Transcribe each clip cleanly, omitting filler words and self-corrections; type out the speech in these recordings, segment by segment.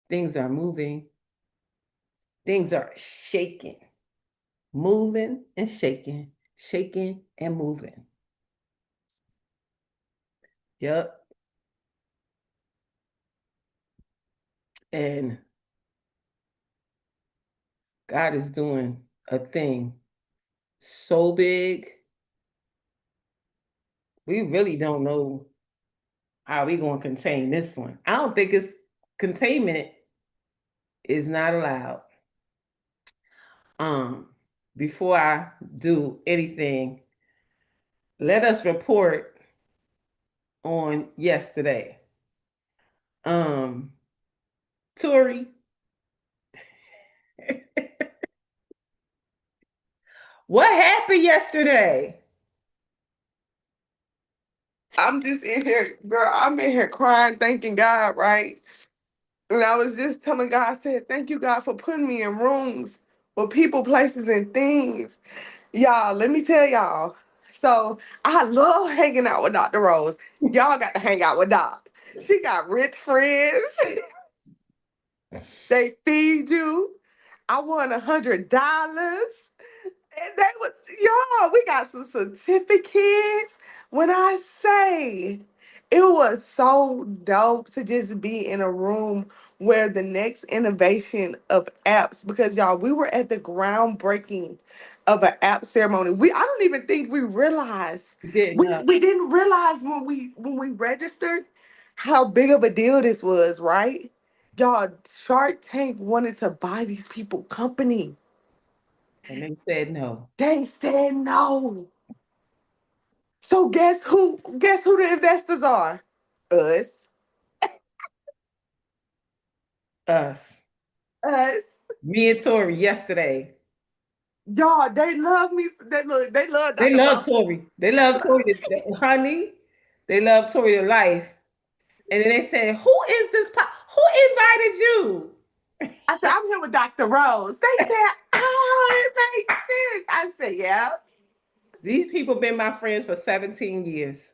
Things are moving. Things are shaking, moving and shaking, shaking and moving. Yep. And God is doing a thing so big, we really don't know how we going to contain this one. I don't think it's containment is not allowed. Um, before I do anything, let us report on yesterday. Tori, what happened yesterday? I'm just in here, girl. I'm in here crying, thanking God, right? And I was just telling God, I said, thank you, God, for putting me in rooms with people, places, and things. Y'all, let me tell y'all. So I love hanging out with Dr. Rose. Y'all got to hang out with Doc. She got rich friends. They feed you. I won $100. And they was, y'all, we got some certificates. When I say it was so dope to just be in a room where the next innovation of apps, because y'all, we were at the groundbreaking of an app ceremony. I don't even think we realized You didn't we, know. we didn't realize when we registered how big of a deal this was, right? Y'all, Shark Tank wanted to buy these people company. And they said no. They said no. So guess who? Guess who the investors are? Us. Us. Us. Me and Tori yesterday. Y'all, they love me. They look. They love They Dr. love Rose. Tori. They love Tori, honey. They love Tori to life. And then they said, "Who is this? Who invited you?" I said, I'm here with Dr. Rose. They said, oh, it makes sense. I said, yeah. These people been my friends for 17 years,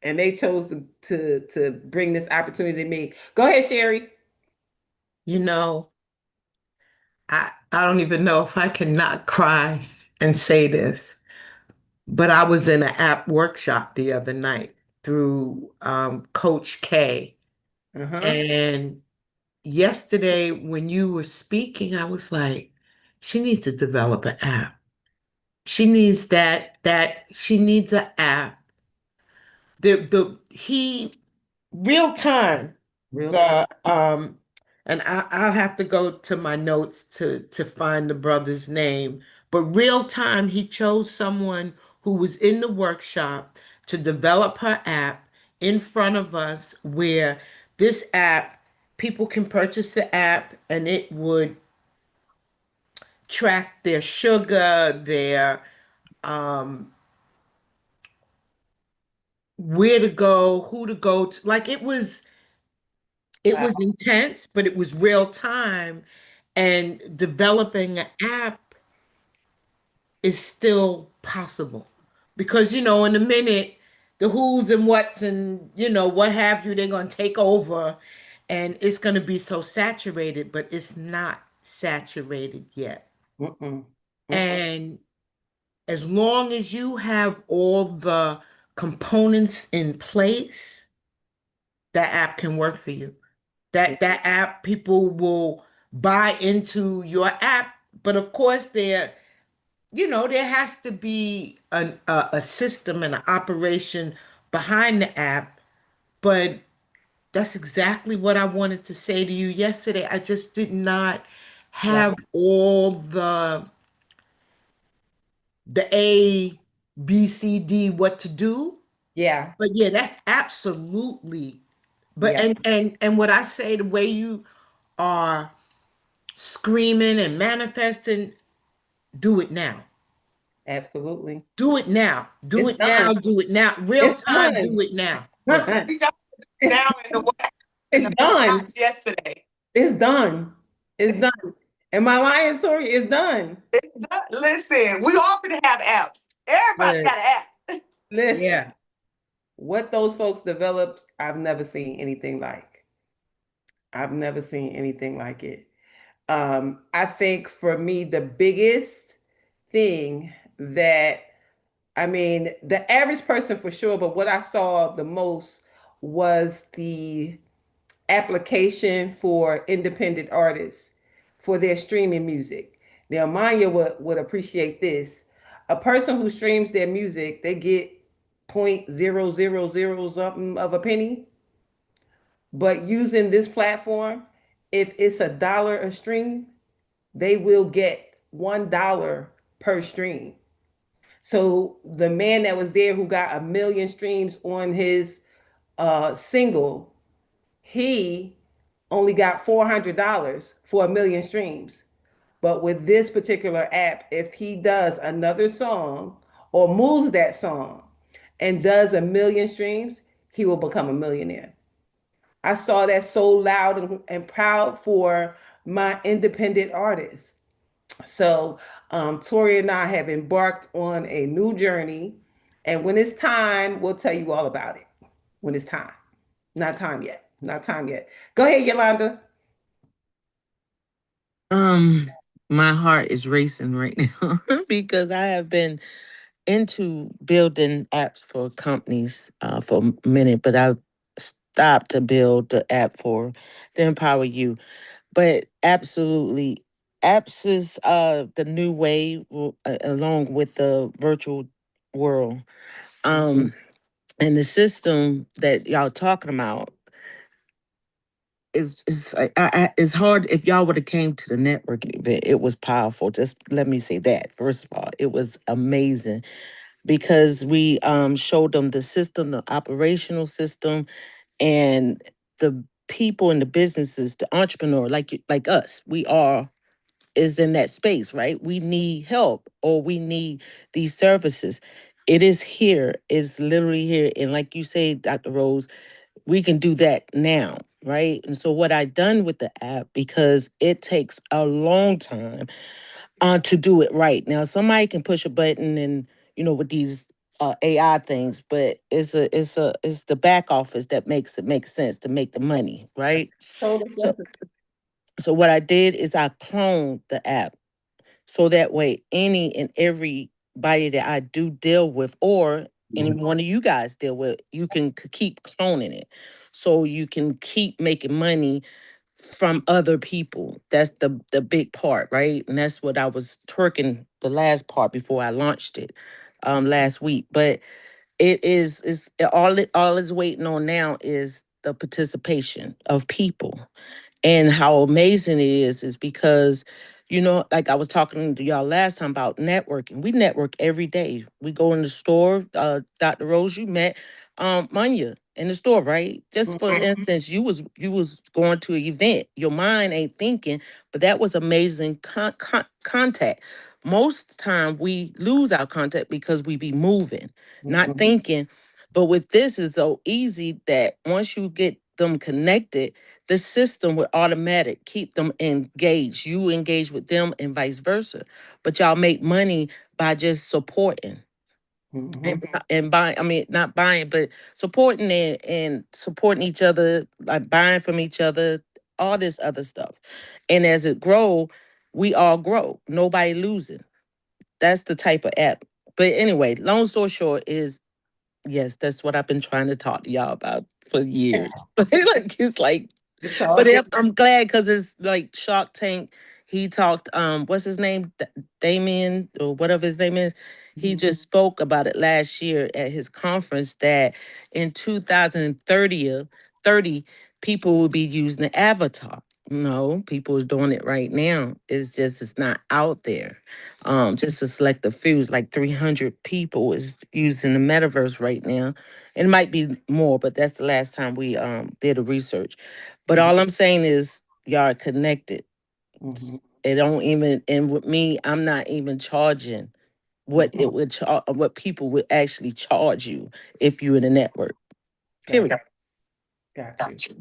and they chose to bring this opportunity to me. Go ahead, Sherry. You know, I don't even know if I can not cry and say this, but I was in an app workshop the other night through Coach K. Uh huh. And yesterday, when you were speaking, I was like, she needs to develop an app. She needs that she needs an app. He real time. Real time. And I'll have to go to my notes to find the brother's name. But real time, he chose someone who was in the workshop to develop her app in front of us, where this app, people can purchase the app and it would track their sugar, their where to go, who to go to. Like it Wow. was intense, but it was real time. And developing an app is still possible because, in a minute, the who's and what's and, what have you, they're going to take over and it's going to be so saturated, but it's not saturated yet. Mm-mm. Mm-mm. And as long as you have all the components in place, that app can work for you. That app, people will buy into your app, but of course there has to be a system and an operation behind the app. But that's exactly what I wanted to say to you yesterday. I just did not Yeah. have all the A, B, C, D, what to do. Yeah. But yeah, that's absolutely. But Yeah. and what I say, the way you are screaming and manifesting, do it now. Absolutely. Do it now. Do It's it done. now. Do it now. Real It's time, do done. it now. Yeah. We got it It's now in the West, it's done. not yesterday. It's done. It's done. Am I lying, Tori? It's done. It's not, listen, we often have apps. Everybody Good. got an app. Listen, Yeah. what those folks developed, I've never seen anything like. I've never seen anything like it. I think for me, the biggest thing that, I mean, the average person for sure, but what I saw the most was the application for independent artists for their streaming music. Now, Manya would appreciate this. A person who streams their music, they get 0.000 something of a penny. But using this platform, if it's $1 a stream, they will get $1 per stream. So the man that was there who got 1 million streams on his single, he only got $400 for 1 million streams. But with this particular app, if he does another song or moves that song and does 1 million streams, he will become a millionaire. I saw that so loud and proud for my independent artists. So, Tori and I have embarked on a new journey. And when it's time, we'll tell you all about it. When it's time. Not time yet. Not time yet. Go ahead, Yolanda. Um, my heart is racing right now because I have been into building apps for companies for a minute, but I stopped to build the app for to empower you. But absolutely, apps is the new way along with the virtual world. Um, and the system that y'all talking about is it's hard. If y'all would have came to the networking event, it was powerful. Just let me say that first of all, it was amazing because we showed them the system, the operational system, and the people in the businesses, the entrepreneur like us, we are is in that space, right? We need help or we need these services. It is here, it's literally here. And like you say, Dr. Rose, we can do that now, right? And so what I done with the app, because it takes a long time to do it right. Now somebody can push a button and with these AI things, but it's the back office that makes it make sense to make the money, right? Total So justice. so what I did is I cloned the app so that way any and everybody that I do deal with or any one of you guys deal with, you can keep cloning it. So you can keep making money from other people. That's the big part, right? And that's what I was twerking the last part before I launched it last week. But is all is waiting on now is the participation of people. And how amazing it is because, like I was talking to y'all last time about networking. We network every day. We go in the store. Dr. Rose, you met Manya in the store, right? Just for Mhm. instance, you was going to an event. Your mind ain't thinking, but that was amazing contact. Most time we lose our contact because we be moving, not Mhm. thinking. But with this is so easy that once you get them connected, the system would automatic keep them engaged. You engage with them and vice versa. But y'all make money by just supporting Mhm. and buying. I mean, not buying, but supporting and supporting each other, like buying from each other, all this other stuff. And as it grow, we all grow. Nobody losing. That's the type of app. But anyway, long story short is yes, that's what I've been trying to talk to y'all about for years. It's like It's all but good. I'm glad because it's like Shark Tank. He talked, what's his name? Damien, or whatever his name is. He just spoke about it last year at his conference that in 2030, 30, people will be using the avatar. No, people is doing it right now. It's just it's not out there. Just a select few, like 300 people is using the metaverse right now. It might be more, but that's the last time we did a research. But all I'm saying is y'all are connected. Mhm. It don't even and with me, I'm not even charging what Mhm. it would what people would actually charge you if you're in a network. Got, Period. got you.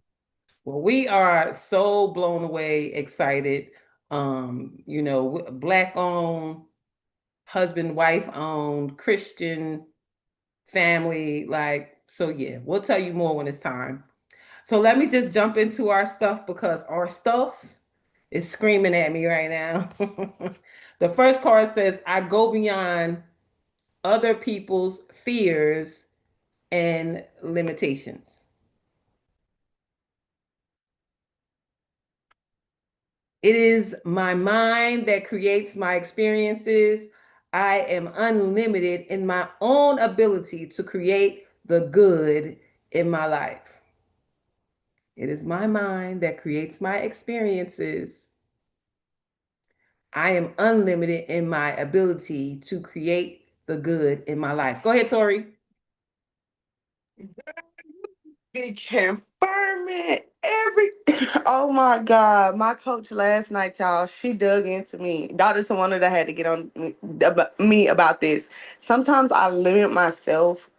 Well, we are so blown away, excited. Black owned, husband, wife owned, Christian family. Like, so yeah, we'll tell you more when it's time. So let me just jump into our stuff because our stuff is screaming at me right now. The first card says, I go beyond other people's fears and limitations. It is my mind that creates my experiences. I am unlimited in my own ability to create the good in my life. It is my mind that creates my experiences. I am unlimited in my ability to create the good in my life. Go ahead, Tori. Be confirming every. Oh my God, my coach last night, y'all. She dug into me. Dr. Tawana that had to get on me about this. Sometimes I limit myself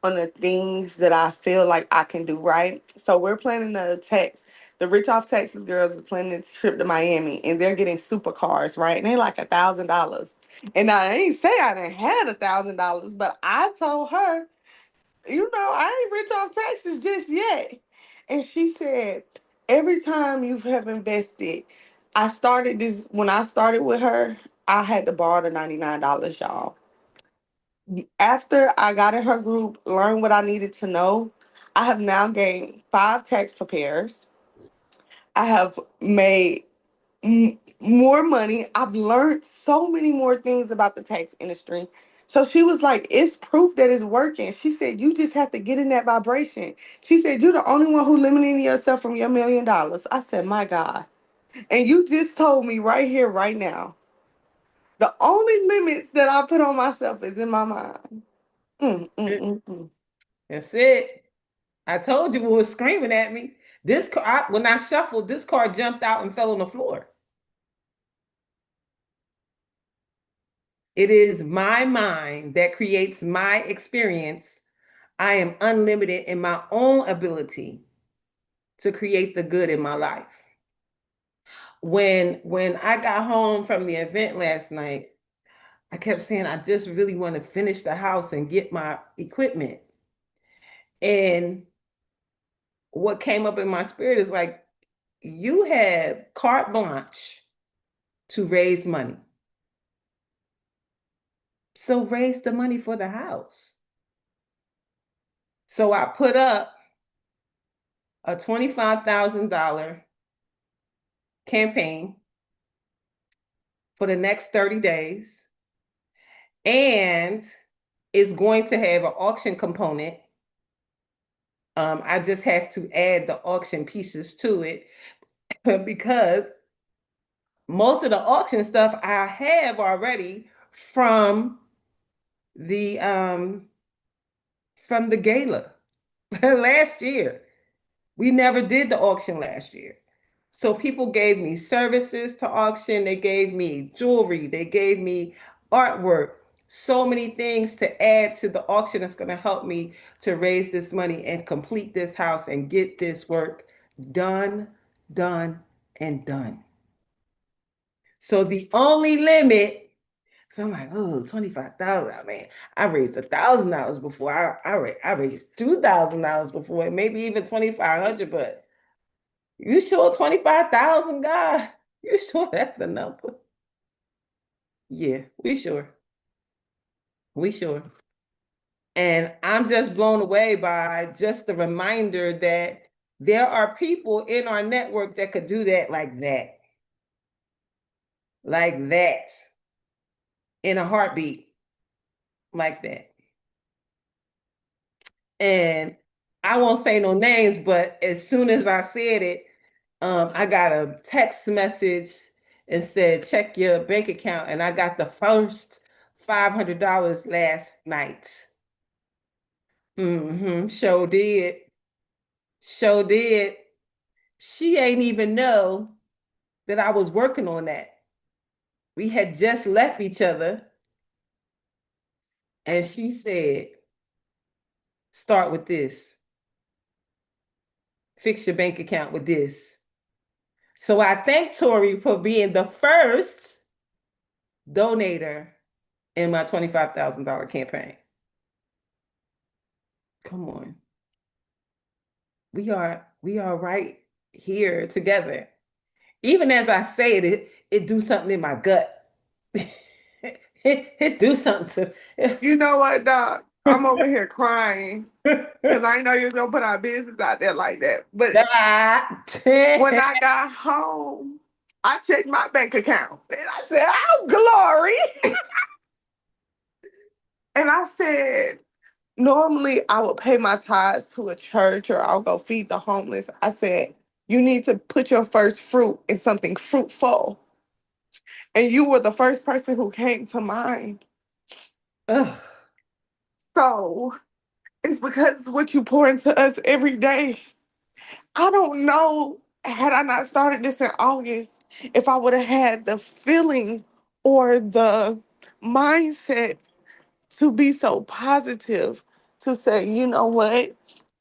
on the things that I feel like I can do right. So we're planning a text. The Rich Off Texas girls are planning a trip to Miami, and they're getting supercars, right? And they're like $1,000. And I ain't say I didn't had $1,000, but I told her, I ain't rich off taxes just yet. And she said, every time you have invested, I started this when I started with her, I had to borrow the $99, y'all. After I got in her group, learned what I needed to know, I have now gained 5 tax preparers. I have made more money. I've learned so many more things about the tax industry. So she was like, it's proof that it's working. She said, you just have to get in that vibration. She said, you're the only one who limiting yourself from your $1,000,000. I said, my God. And you just told me right here, right now, the only limits that I put on myself is in my mind. Mm. That's it. I told you it was screaming at me. When I shuffled, this card jumped out and fell on the floor. It is my mind that creates my experience. I am unlimited in my own ability to create the good in my life. When I got home from the event last night, I kept saying I just really want to finish the house and get my equipment. And what came up in my spirit is like, you have carte blanche to raise money. So raise the money for the house. So I put up a $25,000 campaign for the next 30 days. And it's going to have an auction component. I just have to add the auction pieces to it because most of the auction stuff I have already from the um from the gala last year. We never did the auction last year. So people gave me services to auction, they gave me jewelry, they gave me artwork, so many things to add to the auction that's going to help me to raise this money and complete this house and get this work done, done, and done. So the only limit, so I'm like, oh, 25,000. I mean, I raised $1,000 before. I raised $2,000 before, maybe even 2,500. But you sure 25,000, God? You sure that's the number? Yeah, we sure. We sure. And I'm just blown away by just the reminder that there are people in our network that could do that, like that, in a heartbeat, like that. And I won't say no names, but as soon as I said it, I got a text message and said, check your bank account. And I got the first $500 last night. Sure did. Sure did. She ain't even know that I was working on that. We had just left each other. And she said, start with this. Fix your bank account with this. So I thank Tori for being the first donator in my $25,000 campaign. Come on. We are We are right here together. Even as I say it, it do something in my gut. It do something You know what, Doc? I'm to over here crying because I know you're gonna put our business out there like that. But that. when I got home, I checked my bank account and I said, "Oh, glory!" And I said, normally I would pay my tithes to a church or I'll go feed the homeless. I said, you need to put your first fruit in something fruitful. And you were the first person who came to mind. Ugh. So it's because what you pour into us every day. I don't know, had I not started this in August, if I would have had the feeling or the mindset to be so positive to say, you know what?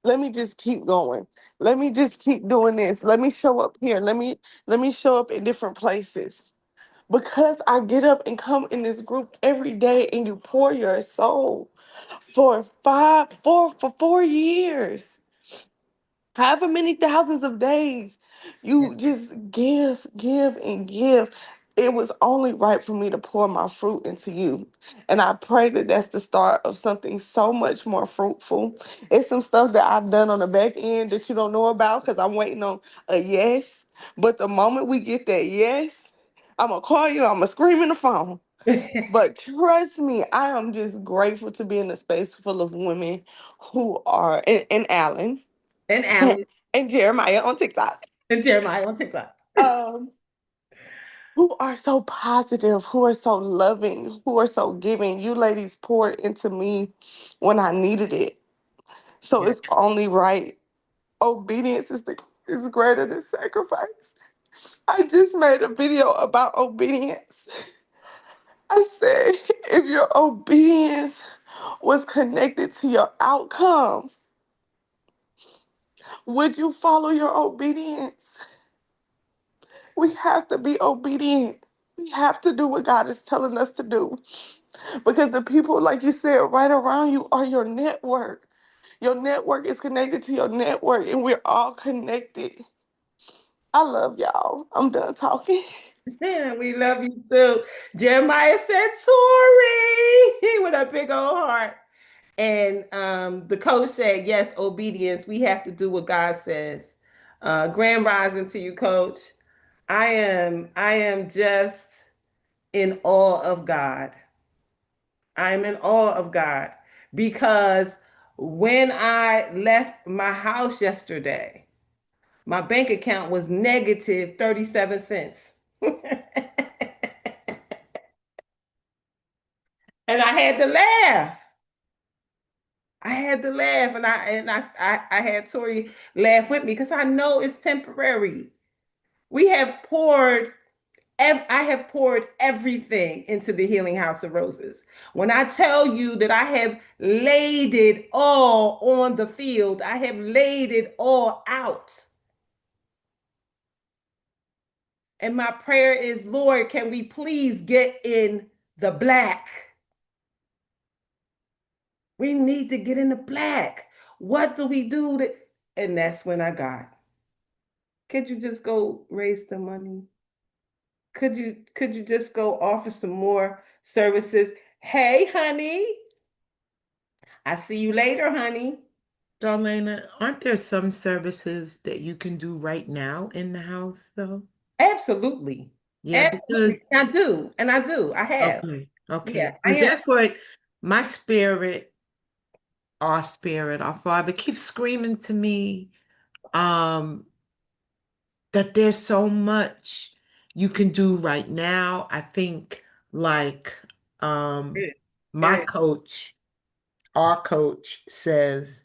Let me just keep going. Let me just keep doing this. Let me show up here. Let me show up in different places. Because I get up and come in this group every day and you pour your soul for 4 years, however many thousands of days, you just give, and give. It was only right for me to pour my fruit into you. And I pray that that's the start of something so much more fruitful. It's some stuff that I've done on the back end that you don't know about because I'm waiting on a yes. But the moment we get that yes, I'm going to call you, I'm going to scream in the phone. But trust me, I am just grateful to be in a space full of women who are, and Alan, And Alan and Jeremiah on TikTok, and Jeremiah on TikTok. um, who are so positive, who are so loving, who are so giving. You ladies poured into me when I needed it. So Yeah. it's only right. Obedience is greater than sacrifice. I just made a video about obedience. I said, if your obedience was connected to your outcome, would you follow your obedience? We have to be obedient. We have to do what God is telling us to do. Because the people, like you said, right around you are your network. Your network is connected to your network, and we're all connected. I love y'all. I'm done talking. We love you too. Jeremiah said, Tori, with a big old heart. And the coach said, yes, obedience. We have to do what God says. Grand rising to you, coach. I am just in awe of God. I am in awe of God because when I left my house yesterday, my bank account was negative 37 cents. And I had to laugh. I had to laugh, and I had Tori laugh with me because I know it's temporary. We have poured. I have poured everything into the Healing House of Roses. When I tell you that I have laid it all on the field, I have laid it all out. And my prayer is, Lord, can we please get in the black? We need to get in the black. What do we do? And that's when I got. Could you just go raise the money? Could you just go offer some more services? Hey, honey. I see you later, honey. Darlena, aren't there some services that you can do right now in the house, though? Absolutely. Yeah, Absolutely. because And I do. And I do. I have. okay, okay, Yeah, I because am. that's what my spirit, our Father keeps screaming to me. Um, that there's so much you can do right now. I think like It um is. It my is. coach, our coach says,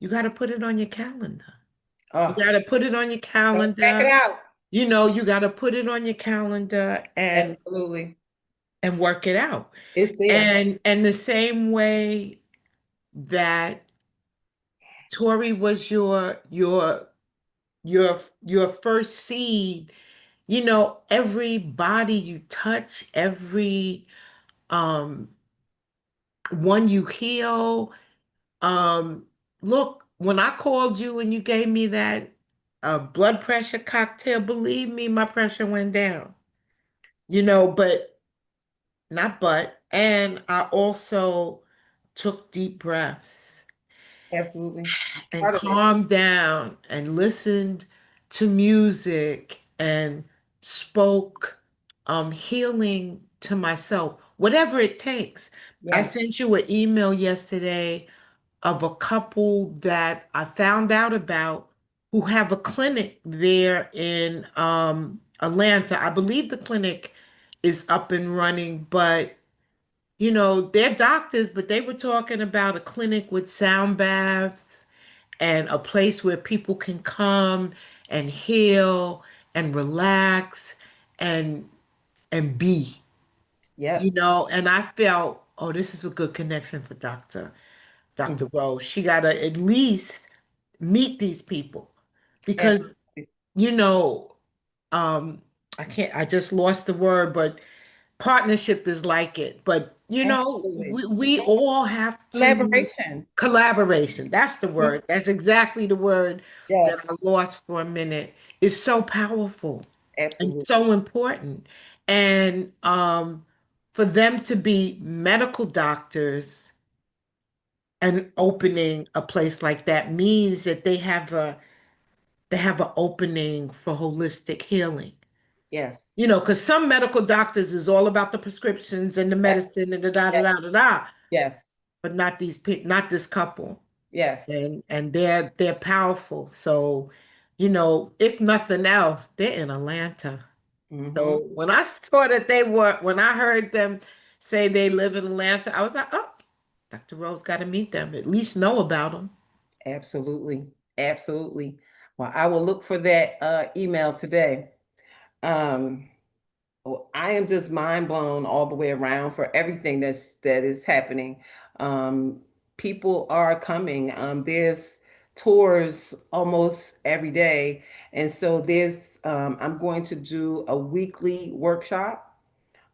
you got to put it on your calendar. You Oh, got to put it on your don't check it calendar. out. You got to put it on your calendar Absolutely. and work it out. It's there. And the same way that Tori was your first seed, every body you touch, every um one you heal. Um, look, when I called you and you gave me a blood pressure cocktail. Believe me, my pressure went down. But not but, and I also took deep breaths Absolutely. and Part of it. calmed down and listened to music and spoke healing to myself, whatever it takes. I Yes. sent you an email yesterday of a couple that I found out about who have a clinic there in Atlanta. I believe the clinic is up and running, but they're doctors, but they were talking about a clinic with sound baths and a place where people can come and heal and relax and be, Yep. and I felt, oh, this is a good connection for Dr. Mhm. Rose. She gotta at least meet these people because, Absolutely. you know, um, I just lost the word, but partnership is like it. But Absolutely. we all have to Collaboration. collaboration. That's the Mhm. word. That's exactly the word that I Yes. lost for a minute. It's so powerful and Absolutely. so important. And for them to be medical doctors and opening a place like that means that they have an opening for holistic healing. Yes. Because some medical doctors is all about the prescriptions and the Yes. medicine and the da da Yes. da da da, Yes. but not this couple, Yes. and they're powerful. So, if nothing else, they're in Atlanta. Hmm. So when I heard them say they live in Atlanta, I was like, oh, Dr. Rose got to meet them, at least know about them. Absolutely. Absolutely. Well, I will look for that email today. Um, I am just mind blown all the way around for everything that is happening. Um, People are coming. There's tours almost every day, and so I'm going to do a weekly workshop,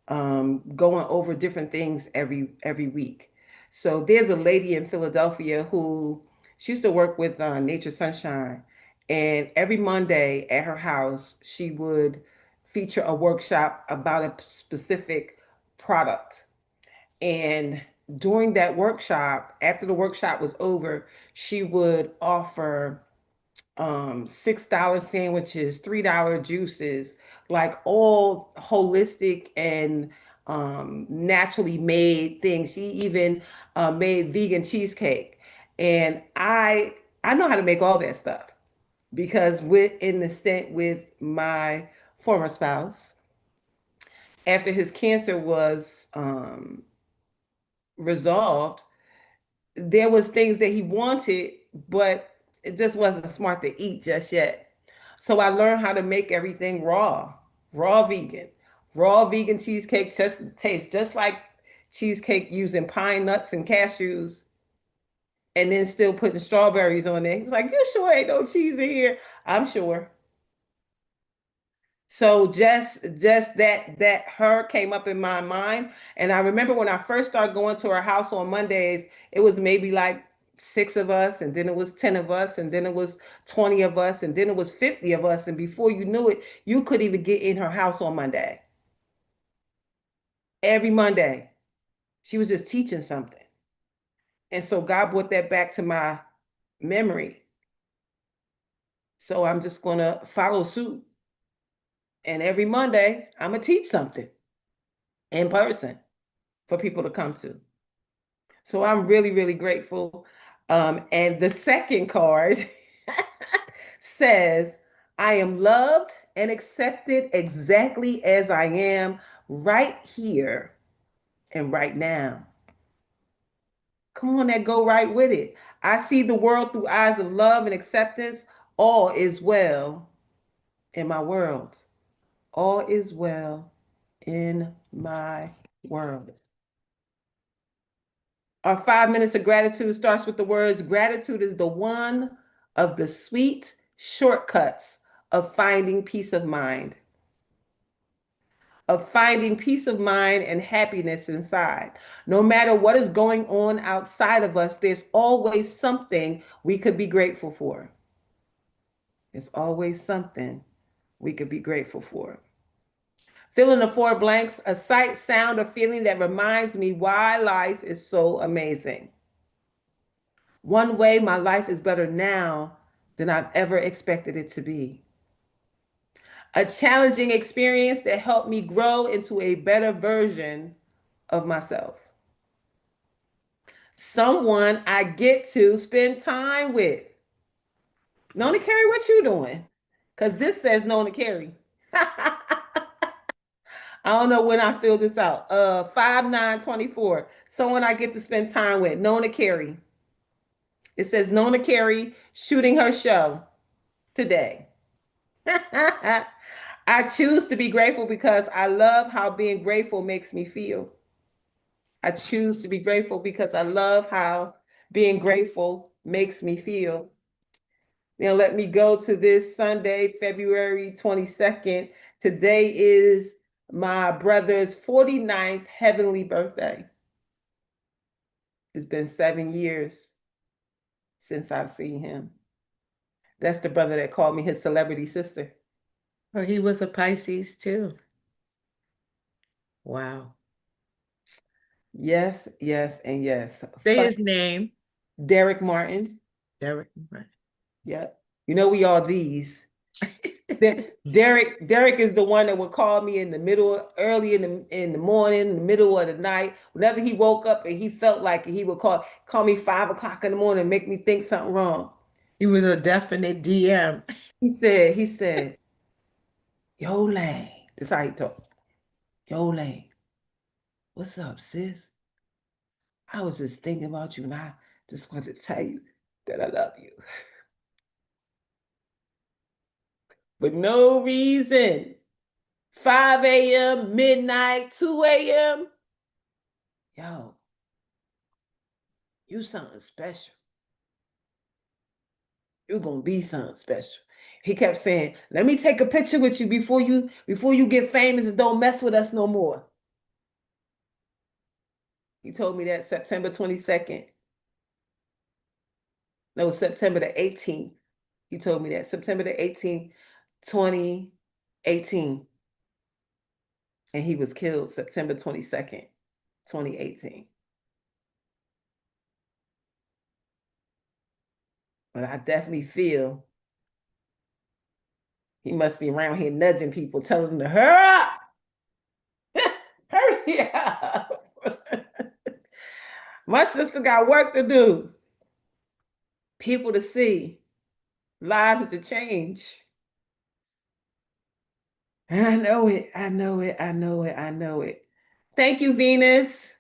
going over different things every week. So there's a lady in Philadelphia who she used to work with Nature Sunshine, and every Monday at her house she would feature a workshop about a specific product. And during that workshop, after the workshop was over, she would offer $6 sandwiches, $3 juices, like all holistic and naturally made things. She even made vegan cheesecake, and I know how to make all that stuff because with in the stint with my former spouse, after his cancer was resolved, there was things that he wanted, but it just wasn't smart to eat just yet. So I learned how to make everything raw, raw vegan. Raw vegan cheesecake just tastes just like cheesecake using pine nuts and cashews and then still putting strawberries on it. He was like, "You sure ain't no cheese in here?" I'm sure. So just that her came up in my mind, and I remember when I first started going to her house on Mondays, it was maybe like six of us, and then it was 10 of us, and then it was 20 of us, and then it was 50 of us, and before you knew it, you could even get in her house on Monday. Every Monday, she was just teaching something, and so God brought that back to my memory. So I'm just gonna follow suit, and every Monday I'm gonna teach something in person for people to come to. So I'm really, really grateful. And the second card says, I am loved and accepted exactly as I am right here and right now. Come on, that go right with it. I see the world through eyes of love and acceptance. All is well in my world. All is well in my world. Our 5 minutes of gratitude starts with the words gratitude is the one of the sweet shortcuts of finding peace of mind, of finding peace of mind and happiness inside. No matter what is going on outside of us, there's always something we could be grateful for. It's always something we could be grateful for. Fill in the four blanks, a sight, sound, or feeling that reminds me why life is so amazing. One way my life is better now than I've ever expected it to be. A challenging experience that helped me grow into a better version of myself. Someone I get to spend time with. Nona Carey, what you doing? Because this says Nona Carey. I don't know when I fill this out. 5/9/24. Someone I get to spend time with. Nona Carey. It says Nona Carey shooting her show today. I choose to be grateful because I love how being grateful makes me feel. I choose to be grateful because I love how being grateful makes me feel. Now, let me go to this Sunday, February 22nd. Today is my brother's 49th heavenly birthday. It's been 7 years since I've seen him. That's the brother that called me his celebrity sister. Oh, he was a Pisces too. Wow. Yes, yes, and yes. Say Fun. his name. Derek Martin. Derek. Right. Yep. You know we all D's. Derek is the one that would call me in the middle, early in the morning, in the middle of the night. Whenever he woke up and he felt like it, he would call me 5 o'clock in the morning and make me think something wrong. He was a definite DM. He said, Yo Lane. That's how he talk. Yo Lane, what's up, sis? I was just thinking about you and I just wanted to tell you that I love you. For no reason. 5 a.m., midnight, 2 a.m. Yo, you something special. You're gonna be something special. He kept saying, let me take a picture with you before you get famous and don't mess with us no more. He told me that September 22nd. No, September the 18th. He told me that September the 18th, 2018. And he was killed September 22nd, 2018. But I definitely feel he must be around here nudging people, telling them to hurry up. Hurry up. My sister got work to do. People to see, lives to change. And I know it. I know it. I know it. I know it. Thank you, Venus.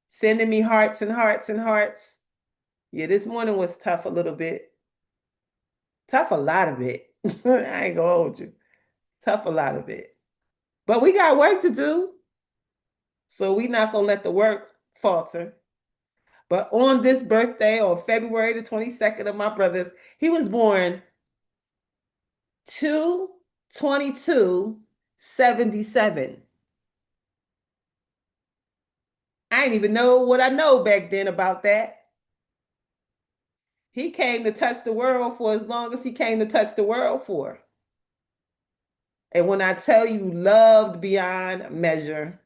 Sending me hearts and hearts and hearts. Yeah, this morning was tough a little bit. Tough a lot of it. I ain't gonna hold you. Tough a lot of it. But we got work to do. So we not gonna let the work falter. But on this birthday, on February the 22nd of my brother's, he was born 2/22/77. I didn't even know what I know back then about that. He came to touch the world for as long as he came to touch the world for. And when I tell you loved beyond measure,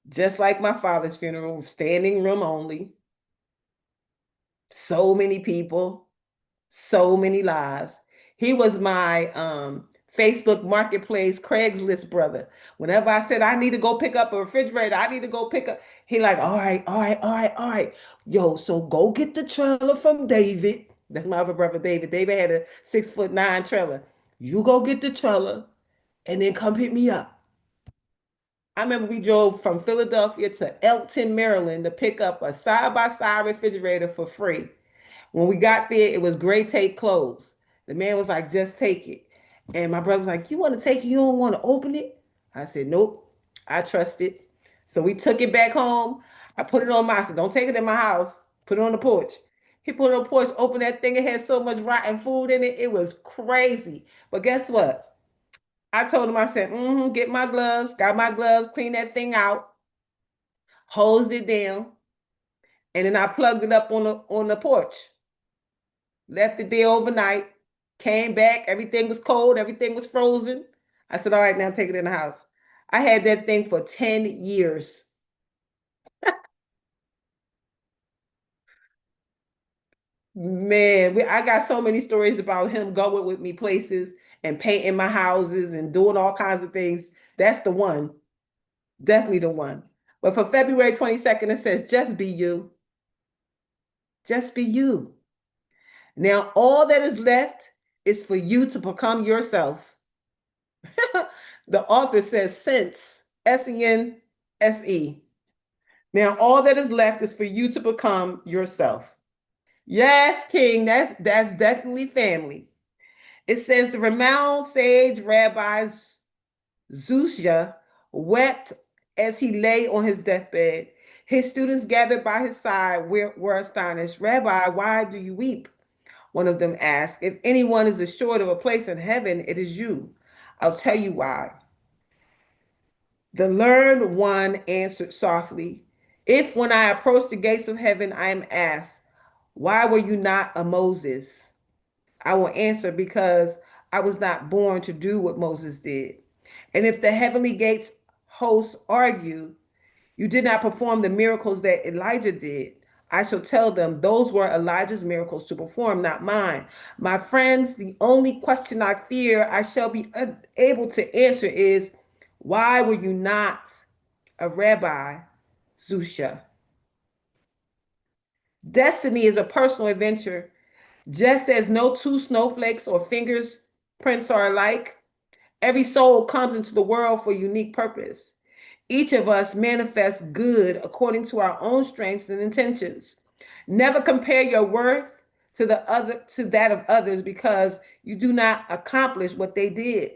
just like my father's funeral, standing room only, so many people, so many lives. He was my Facebook Marketplace Craigslist brother. Whenever I said I need to go pick up a refrigerator, I need to go pick up, he like, all right, all right, all right, all right. Yo, so go get the trailer from David. That's my other brother, David. David had a 6'9" trailer. You go get the trailer and then come pick me up. I remember we drove from Philadelphia to Elkton, Maryland to pick up a side-by-side refrigerator for free. When we got there, it was gray tape closed. The man was like, just take it. And my brother was like, you want to take it? You don't want to open it? I said, nope. I trust it. So we took it back home. I put it on I said, don't take it in my house. Put it on the porch. He put it on the porch, opened that thing. It had so much rotten food in it. It was crazy. But guess what? I told him, I said, get my gloves, got my gloves, clean that thing out, hosed it down, and then I plugged it up on the porch. Left it there overnight, Came back, everything was cold, everything was frozen. I said, all right, now take it in the house. I had that thing for 10 years. Man, I got so many stories about him going with me places and painting my houses and doing all kinds of things. That's the one. Definitely the one. But for February 22nd, it says, just be you. Just be you. Now, all that is left is for you to become yourself. The author says, Sense. Now, all that is left is for you to become yourself. Yes, King, that's definitely family. It says the renowned sage Rabbi Zusha wept as he lay on his deathbed. His students gathered by his side were astonished. Rabbi, why do you weep? One of them asked. If anyone is assured of a place in heaven, it is you. I'll tell you why. The learned one answered softly, if when I approach the gates of heaven I am asked, why were you not a Moses? I will answer, because I was not born to do what Moses did. And if the heavenly gates hosts argue, you did not perform the miracles that Elijah did, I shall tell them those were Elijah's miracles to perform, not mine. My friends, the only question I fear I shall be unable to answer is, why were you not a rabbi, Zusha? Destiny is a personal adventure. Just as no two snowflakes or fingers prints are alike, every soul comes into the world for a unique purpose. Each of us manifests good according to our own strengths and intentions. Never compare your worth to that of others, because you do not accomplish what they did.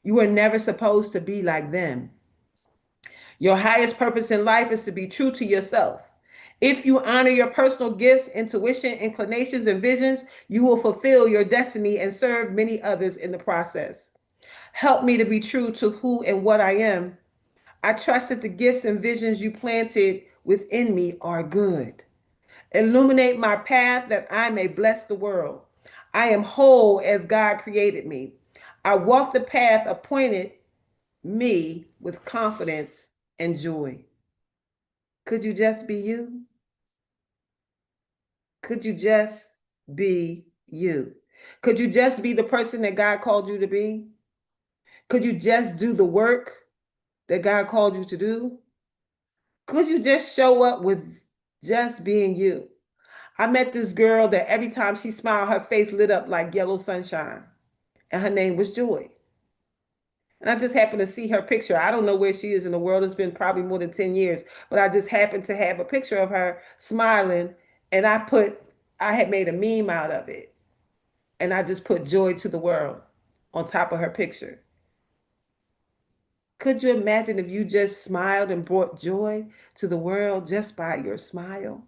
You were never supposed to be like them. Your highest purpose in life is to be true to yourself. If you honor your personal gifts, intuition, inclinations, and visions, you will fulfill your destiny and serve many others in the process. Help me to be true to who and what I am. I trust that the gifts and visions you planted within me are good. Illuminate my path that I may bless the world. I am whole as God created me. I walk the path appointed me with confidence and joy. Could you just be you? Could you just be you? Could you just be the person that God called you to be? Could you just do the work that God called you to do? Could you just show up with just being you? I met this girl that every time she smiled, her face lit up like yellow sunshine, and her name was Joy. And I just happened to see her picture. I don't know where she is in the world. It's been probably more than 10 years, but I just happened to have a picture of her smiling, and I had made a meme out of it, and I just put joy to the world on top of her picture. Could you imagine if you just smiled and brought joy to the world just by your smile?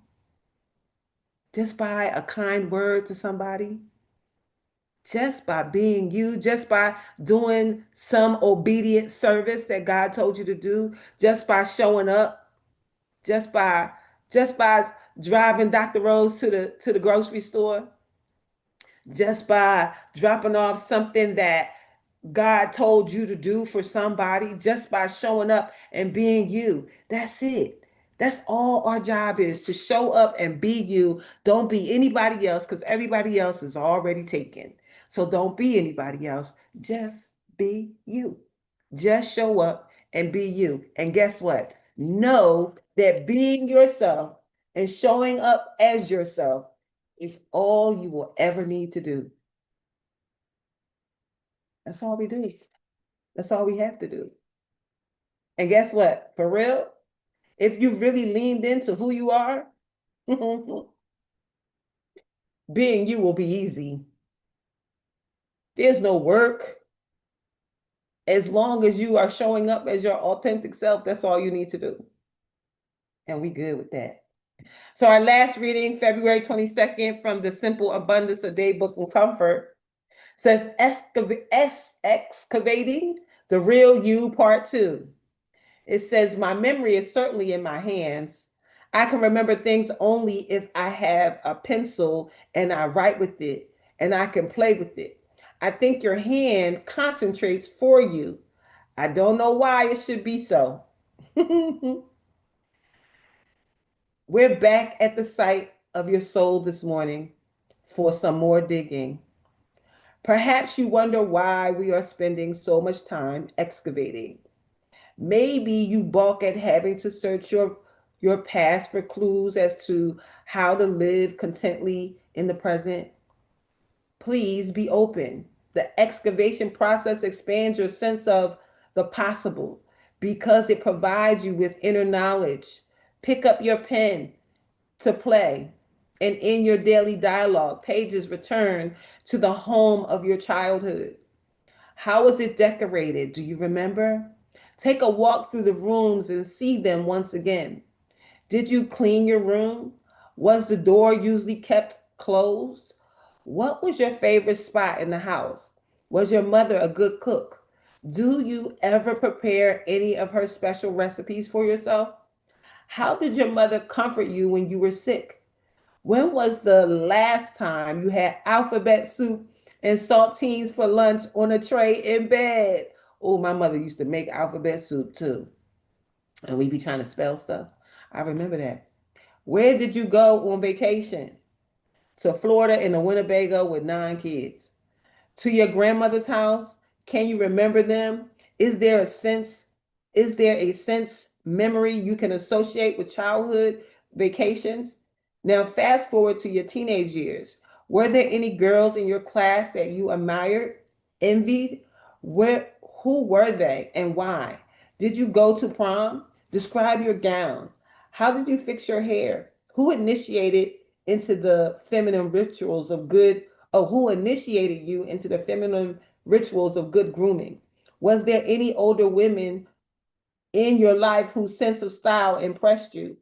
Just by a kind word to somebody? Just by being you, just by doing some obedient service that God told you to do, just by showing up, just by just by driving Dr. Rose to the grocery store, just by dropping off something that God told you to do for somebody, just by showing up and being you. That's it. That's all our job is, to show up and be you. Don't be anybody else, because everybody else is already taken. So don't be anybody else. Just be you. Just show up and be you. And guess what? Know that being yourself and showing up as yourself is all you will ever need to do. That's all we do. That's all we have to do. And guess what? For real, if you really leaned into who you are, being you will be easy. There's no work. As long as you are showing up as your authentic self, that's all you need to do. And we good with that. So our last reading, February 22nd, from the Simple Abundance of Day Book and Comfort, says Excavating the Real You, Part 2. It says, my memory is certainly in my hands. I can remember things only if I have a pencil and I write with it. and I can play with it. I think your hand concentrates for you. I don't know why it should be so. We're back at the site of your soul this morning for some more digging. Perhaps you wonder why we are spending so much time excavating. Maybe you balk at having to search your past for clues as to how to live contently in the present. Please be open. The excavation process expands your sense of the possible because it provides you with inner knowledge. Pick up your pen to play, and in your daily dialogue, pages return to the home of your childhood. How was it decorated? Do you remember? Take a walk through the rooms and see them once again. Did you clean your room? Was the door usually kept closed? What was your favorite spot in the house? Was your mother a good cook? Do you ever prepare any of her special recipes for yourself? How did your mother comfort you when you were sick? When was the last time you had alphabet soup and saltines for lunch on a tray in bed? Oh, my mother used to make alphabet soup too. And we be trying to spell stuff. I remember that. Where did you go on vacation? To Florida in a Winnebago with 9 kids. To your grandmother's house? Can you remember them? Is there a sense, is there a sense memory you can associate with childhood vacations? Now fast forward to your teenage years. Were there any girls in your class that you admired, envied? Where who were they and why? Did you go to prom? Describe your gown. How did you fix your hair? Who initiated into the feminine rituals of good who initiated you into the feminine rituals of good grooming? Was there any older women in your life whose sense of style impressed you?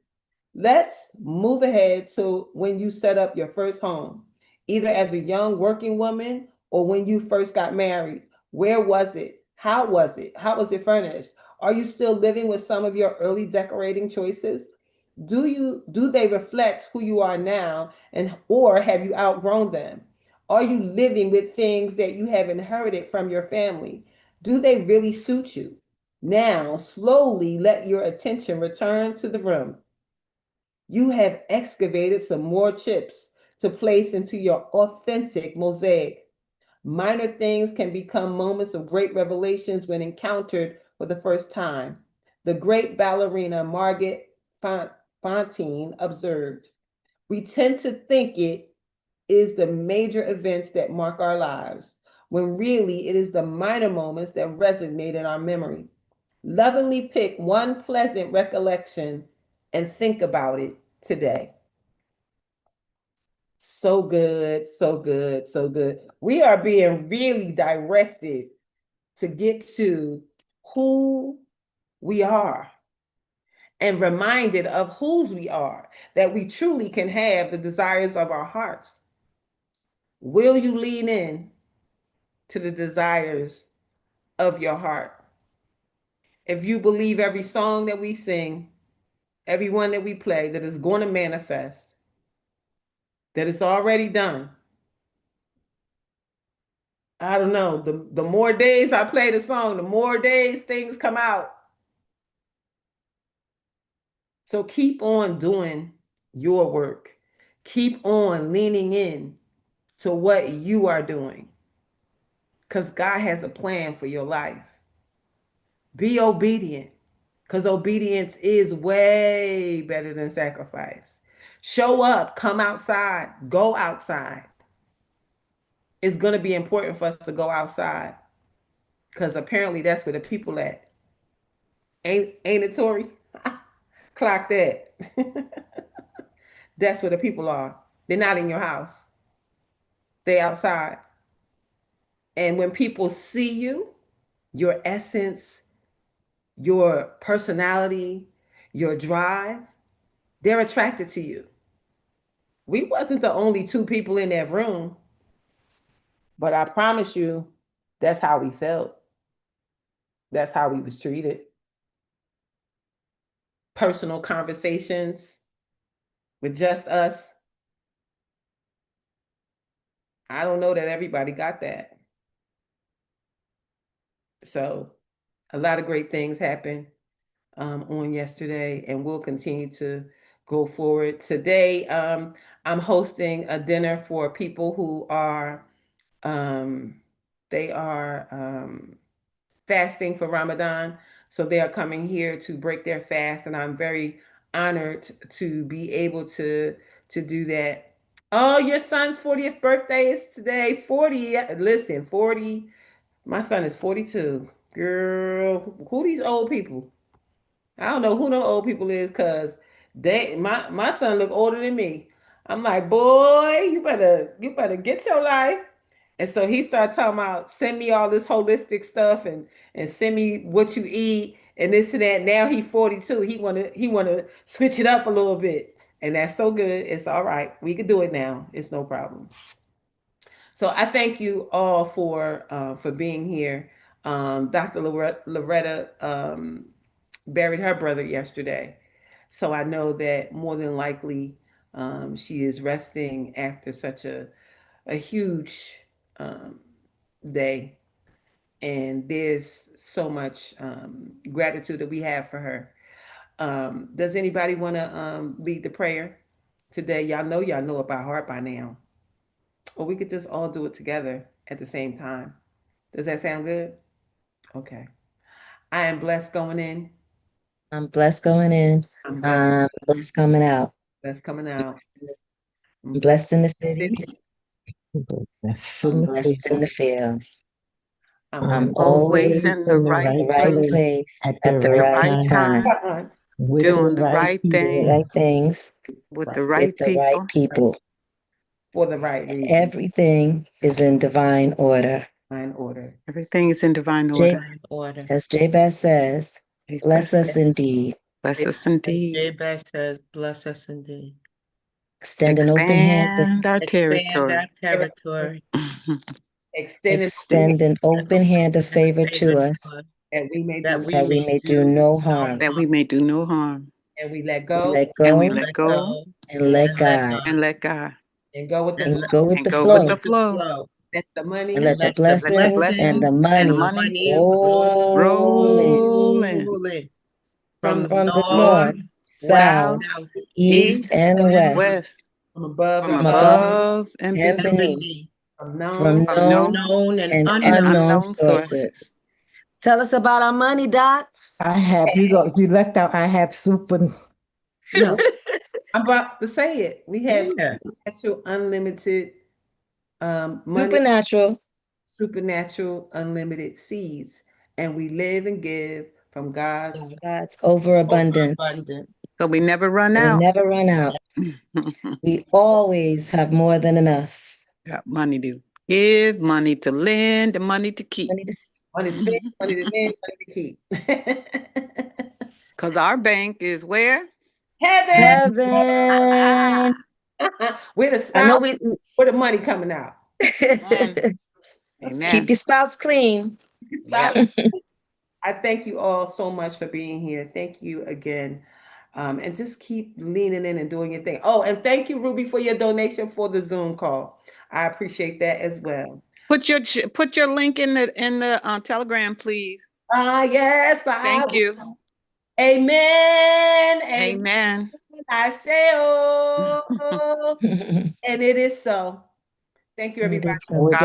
Let's move ahead to when you set up your first home, either as a young working woman or when you first got married. Where was it? How was it? How was it furnished? Are you still living with some of your early decorating choices? Do they reflect who you are now, and or have you outgrown them? Are you living with things that you have inherited from your family? Do they really suit you? Now, slowly let your attention return to the room. You have excavated some more chips to place into your authentic mosaic. Minor things can become moments of great revelations when encountered for the first time. The great ballerina Margaret Fonteine observed, we tend to think it is the major events that mark our lives, when really it is the minor moments that resonate in our memory. Lovingly pick one pleasant recollection and think about it today. So good, so good, so good. We are being really directed to get to who we are and reminded of whose we are, that we truly can have the desires of our hearts. Will you lean in to the desires of your heart? If you believe every song that we sing, every one that we play, that is going to manifest, that it's already done. I don't know. The more days I play the song, the more days things come out. So keep on doing your work. Keep on leaning in to what you are doing because God has a plan for your life. Be obedient because obedience is way better than sacrifice. Show up, come outside, go outside. It's going to be important for us to go outside because apparently that's where the people at. Ain't it, Tori? Clock that. That's where the people are. They're not in your house. They outside. And when people see you, your essence, your personality, your drive, they're attracted to you. We wasn't the only two people in that room, but I promise you, that's how we felt. That's how we was treated. Personal conversations with just us. I don't know that everybody got that. So a lot of great things happened on yesterday, and we'll continue to go forward. Today, I'm hosting a dinner for people who are um, they are fasting for Ramadan. So they are coming here to break their fast, and I'm very honored to be able to do that. Oh, your son's 40th birthday is today. 40. Listen, 40. My son is 42. Girl, who these old people? I don't know who them old people is, cause my son look older than me. I'm like, boy, you better get your life. And so he started talking about send me all this holistic stuff and send me what you eat and this and that. Now he's 42. He wanna switch it up a little bit. And that's so good. It's all right. We can do it now. It's no problem. So I thank you all for being here. Dr. Loretta buried her brother yesterday. So I know that more than likely she is resting after such a huge um, day. And there's so much gratitude that we have for her. Does anybody want to lead the prayer today? Y'all know it by heart by now. Or we could just all do it together at the same time. Does that sound good? Okay. I am blessed going in. I'm blessed going in. I'm blessed, I'm blessed coming out. blessed coming out. I'm I'm blessed blessed in the in the city. city. That's in I'm the blessed in field. the fields. I'm I'm I'm Always always always in the in the in right the right right place place place at the at the at the right right right time time, time, blessed with the doing the right right doing the thing right people. things with right the with right the right people. people. for the right reason. Everything is in divine order. Mind order. Everything is in As divine order. Divine order. Jabez says, bless Bless us indeed. us As indeed. Jabez says, bless us indeed. Extend an open hand, Expand our Expand territory. our territory. Extending extend an open hand of And a favor favor to to us us that we may do that no, we that we may may do do no no harm. That we harm. may do no harm. and we let We go let And we go let Let go go and let and let God God. and let God and go with the And and flow. go with and the go with flow the with the flow. flow. Let the and money And let the let the Let the blessings and the blessings blessings and and the the money money money roll in roll in roll in from from the the from the north, north, north, west, south, south, south, east, east, east, and and west, west, west, from above from and from from beneath, above above above and and beneath, and beneath, beneath, from known from from known known known and and and unknown. unknown unknown sources. sources. Tell us about our money, Doc. I have you left out I have soup and No, I'm about to say it. We have yeah. supernatural, unlimited money, Supernatural. supernatural, unlimited seeds, and we live and give from God's God's overabundance. Overabundant. So we never run And we out. never run out. We always have more than enough. Got money to give, money to lend, and money to keep. Money to money to spend, money to lend, money to keep. Because our bank is where? Heaven, heaven. where the I know spouse, we where the money coming out. Amen. keep Amen. your spouse clean. Yep. Spouse. I thank you all so much for being here. Thank you again. And just keep leaning in and doing your thing. Oh, and thank you, Ruby, for your donation for the Zoom call. I appreciate that as well. Put your link in the Telegram, please. Ah, yes, I Thank will. you. Amen. Amen. Amen. I say, oh, and it is so. Thank you, And it everybody. is so.